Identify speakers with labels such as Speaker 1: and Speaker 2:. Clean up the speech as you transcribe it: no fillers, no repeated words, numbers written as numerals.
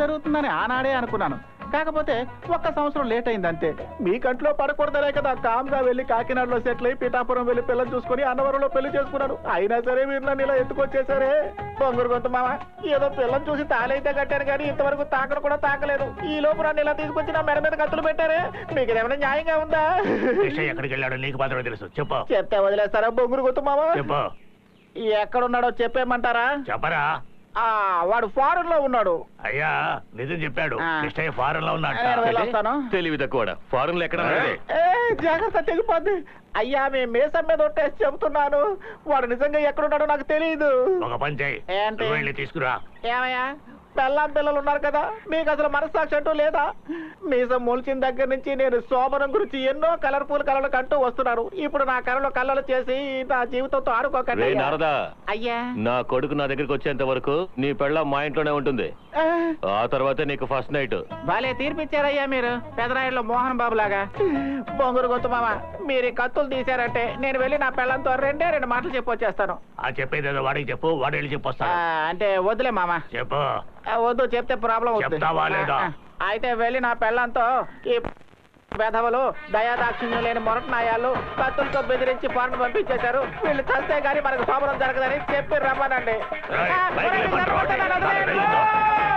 Speaker 1: జరుగుతుందని ఆనాడే అనుకున్నాను. కాకపోతే ఒక్క సంవత్సరం లేట్ అయింది అంతే. మీ కంట్లో పడకూడదనే కదా కామ్గా వెళ్ళి కాకినాడలో సెటిల్ అయి పిఠాపురం వెళ్ళి పిల్లలు చూసుకుని అన్నవరంలో పెళ్లి చేసుకున్నాను. అయినా సరే మీరు నన్ను ఇలా ఎత్తుకొచ్చేసారే. బొంగురు గొంతు మామ, ఏదో పిల్లని చూసి తాళైతే కట్టాను కానీ ఇంతవరకు తాకడం కూడా తాకలేదు. ఈ లోపు నన్ను ఇలా తీసుకొచ్చి నా మెడ మీద కత్తులు పెట్టారే. మీకు ఏమైనా న్యాయంగా ఉందా?
Speaker 2: ఎక్కడికి వెళ్ళాడో నీకు మాత్రమే తెలుసు. చెప్పు.
Speaker 1: చెప్తే వదిలేస్తారా బొంగురు గొంతు మామ?
Speaker 2: చెప్పు.
Speaker 1: ఎక్కడున్నాడో చెప్పేయమంటారా?
Speaker 2: చెప్పరా.
Speaker 1: వాడు ఫారెన్ లో ఉన్నాడు.
Speaker 2: అయ్యా నిజం చెప్పాడు. కృష్ణయ్య ఫారెన్ లో ఉన్నాడు.
Speaker 3: తెలివి తక్కువ. ఫారెన్ లో ఎక్కడ?
Speaker 1: జాగ్రత్త తెగిపోద్ది. అయ్యా మీ మీసం మీద ఒట్టేసి చెబుతున్నాను, వాడు నిజంగా ఎక్కడున్నాడో నాకు తెలియదు.
Speaker 2: ఒక పని చేయి, వెళ్ళి తీసుకురా.
Speaker 1: ఏమయ్యా పెళ్ళాం పిల్లలు ఉన్నారు కదా, మీకు అసలు మనస్సాక్షి అంటూ లేదా? మీసం మొలిచిన దగ్గర నుంచి నేను శోభనం గురించి ఎన్నో కలర్ఫుల్ కళలు కంటూ వస్తున్నాను. ఇప్పుడు నా కళలో కళ్ళలు చేసి నా జీవితంతో ఆడుకోకండి. అయ్యా
Speaker 3: నా కొడుకు నా దగ్గరికి వచ్చేంత వరకు నీ పెళ్ళ మా ఇంట్లోనే ఉంటుంది. ఆ తర్వాత నీకు ఫస్ట్ నైట్.
Speaker 1: భలే తీర్పిచ్చారయ్యా మీరు, పెదరాయుడులో మోహన్ బాబు లాగా. బొంగురు గొంతు మామ, మీరు ఈ కత్తులు తీశారంటే నేను వెళ్ళి నా పెళ్ళంతో రెండు మాటలు చెప్పొచ్చేస్తాను.
Speaker 2: చెప్పేదేదో వాడికి చెప్పు, వాడు వెళ్ళి చెప్పొస్తా.
Speaker 1: అంటే వద్దులే మామ.
Speaker 2: చెప్పు.
Speaker 1: వద్దు, చెప్తే ప్రాబ్లం అవుతుంది. అయితే వెళ్ళి నా పెళ్ళంతో ఈ వెధవలు దయాదాక్షిణ్యం లేని మొరటనాయాలు కత్తులతో బెదిరించి ఫారెన్ పంపించేశారు, వీళ్ళు చస్తే గానీ మనకు శోభనం జరగదని చెప్పి రమ్మనండి.